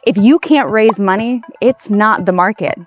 If you can't raise money, it's not the market,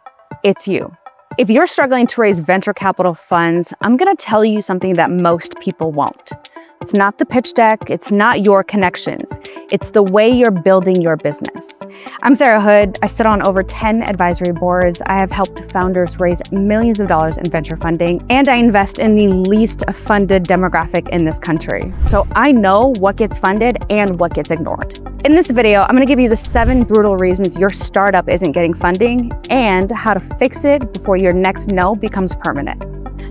it's you. If you're struggling to raise venture capital funds, I'm gonna tell you something that most people won't. It's not the pitch deck, it's not your connections, it's the way you're building your business. I'm Sara Hood. I sit on over 10 advisory boards. I have helped founders raise millions of dollars in venture funding, and I invest in the least funded demographic in this country. So I know what gets funded and what gets ignored. In this video, I'm gonna give you the 7 brutal reasons your startup isn't getting funding and how to fix it before your next no becomes permanent.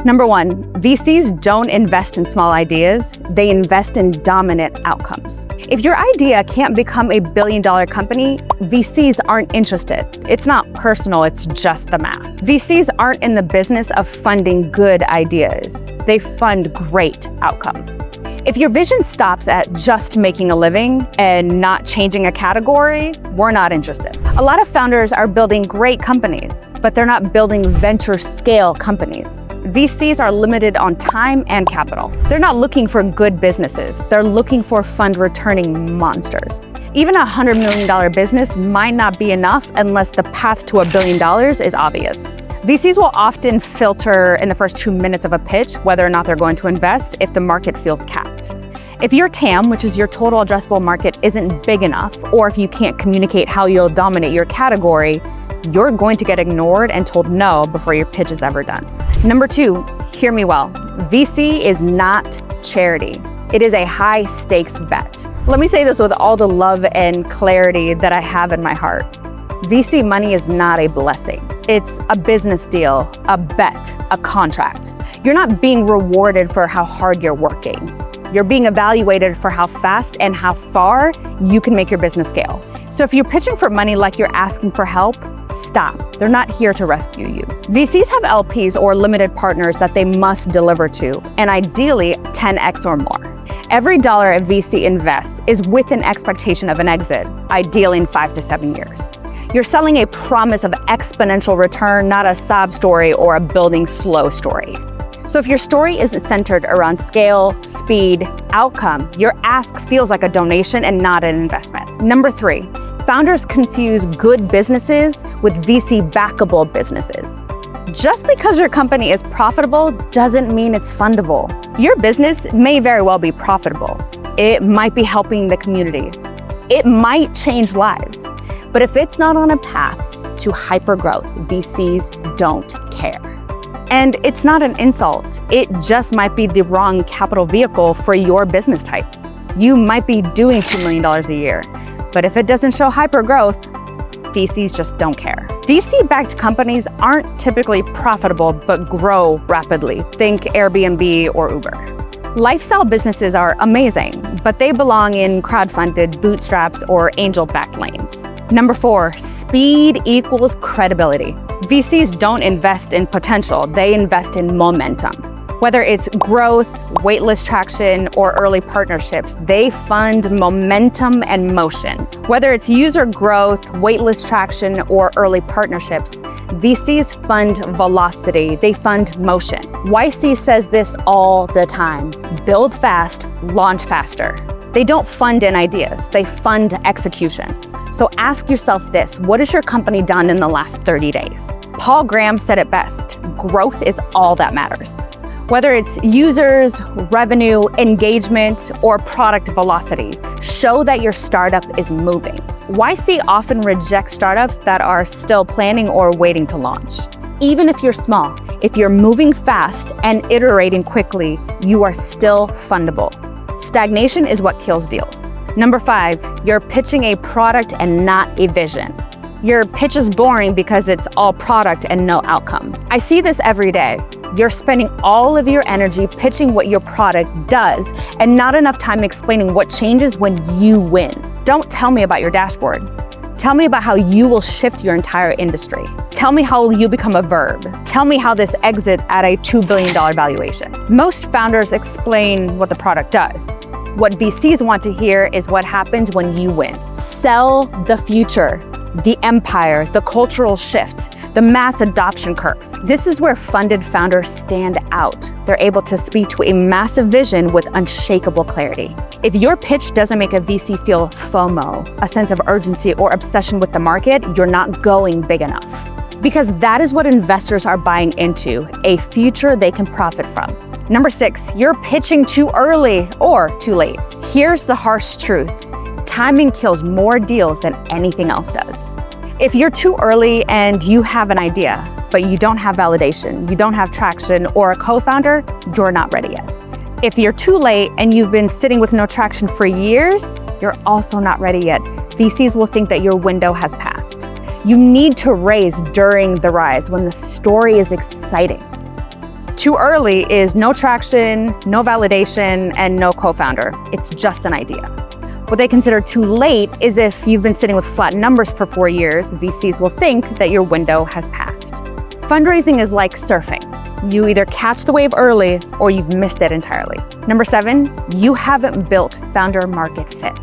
Number 1, VCs don't invest in small ideas, they invest in dominant outcomes. If your idea can't become a billion-dollar company, VCs aren't interested. It's not personal, it's just the math. VCs aren't in the business of funding good ideas. They fund great outcomes. If your vision stops at just making a living and not changing a category, we're not interested. A lot of founders are building great companies, but they're not building venture scale companies. VCs are limited on time and capital. They're not looking for good businesses. They're looking for fund returning monsters. Even a $100 million business might not be enough unless the path to $1 billion is obvious. VCs will often filter in the first 2 minutes of a pitch whether or not they're going to invest if the market feels capped. If your TAM, which is your total addressable market, isn't big enough, or if you can't communicate how you'll dominate your category, you're going to get ignored and told no before your pitch is ever done. Number 2, hear me well. VC is not charity. It is a high stakes bet. Let me say this with all the love and clarity that I have in my heart. VC money is not a blessing. It's a business deal, a bet, a contract. You're not being rewarded for how hard you're working. You're being evaluated for how fast and how far you can make your business scale. So if you're pitching for money like you're asking for help, stop. They're not here to rescue you. VCs have LPs or limited partners that they must deliver to, and ideally 10x or more. Every dollar a VC invests is with an expectation of an exit, ideally in 5 to 7 years. You're selling a promise of exponential return, not a sob story or a building slow story. So if your story isn't centered around scale, speed, outcome, your ask feels like a donation and not an investment. Number 3, founders confuse good businesses with VC-backable businesses. Just because your company is profitable doesn't mean it's fundable. Your business may very well be profitable. It might be helping the community. It might change lives. But if it's not on a path to hypergrowth, VCs don't care. And it's not an insult. It just might be the wrong capital vehicle for your business type. You might be doing $2 million a year, but if it doesn't show hypergrowth, VCs just don't care. VC-backed companies aren't typically profitable, but grow rapidly. Think Airbnb or Uber. Lifestyle businesses are amazing, but they belong in crowdfunded, bootstraps, or angel-backed lanes. Number 4, speed equals credibility. VCs don't invest in potential, they invest in momentum. Whether it's growth, waitlist traction, or early partnerships, they fund momentum and motion. Whether it's user growth, waitlist traction, or early partnerships, VCs fund velocity, they fund motion. YC says this all the time: build fast, launch faster. They don't fund in ideas, they fund execution. So ask yourself this: what has your company done in the last 30 days? Paul Graham said it best: growth is all that matters. Whether it's users, revenue, engagement, or product velocity, show that your startup is moving. YC often rejects startups that are still planning or waiting to launch. Even if you're small, if you're moving fast and iterating quickly, you are still fundable. Stagnation is what kills deals. Number 5, you're pitching a product and not a vision. Your pitch is boring because it's all product and no outcome. I see this every day. You're spending all of your energy pitching what your product does and not enough time explaining what changes when you win. Don't tell me about your dashboard. Tell me about how you will shift your entire industry. Tell me how you become a verb. Tell me how this exits at a $2 billion valuation. Most founders explain what the product does. What VCs want to hear is what happens when you win. Sell the future, the empire, the cultural shift. The mass adoption curve. This is where funded founders stand out. They're able to speak to a massive vision with unshakable clarity. If your pitch doesn't make a VC feel FOMO, a sense of urgency or obsession with the market, you're not going big enough. Because that is what investors are buying into, a future they can profit from. Number 6, you're pitching too early or too late. Here's the harsh truth. Timing kills more deals than anything else does. If you're too early and you have an idea, but you don't have validation, you don't have traction or a co-founder, you're not ready yet. If you're too late and you've been sitting with no traction for years, you're also not ready yet. VCs will think that your window has passed. You need to raise during the rise when the story is exciting. Too early is no traction, no validation, and no co-founder. It's just an idea. What they consider too late is if you've been sitting with flat numbers for 4 years, VCs will think that your window has passed. Fundraising is like surfing. You either catch the wave early or you've missed it entirely. Number 7, you haven't built founder market fit.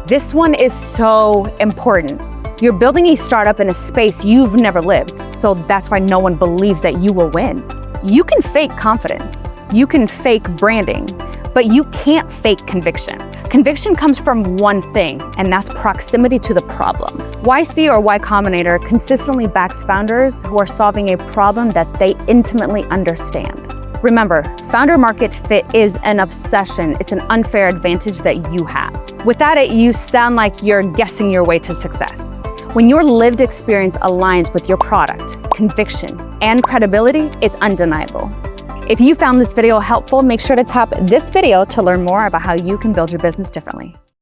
This one is so important. You're building a startup in a space you've never lived, so that's why no one believes that you will win. You can fake confidence, you can fake branding, but you can't fake conviction. Conviction comes from one thing, and that's proximity to the problem. YC or Y Combinator consistently backs founders who are solving a problem that they intimately understand. Remember, founder market fit is an obsession. It's an unfair advantage that you have. Without it, you sound like you're guessing your way to success. When your lived experience aligns with your product, conviction, and credibility, it's undeniable. If you found this video helpful, make sure to tap this video to learn more about how you can build your business differently.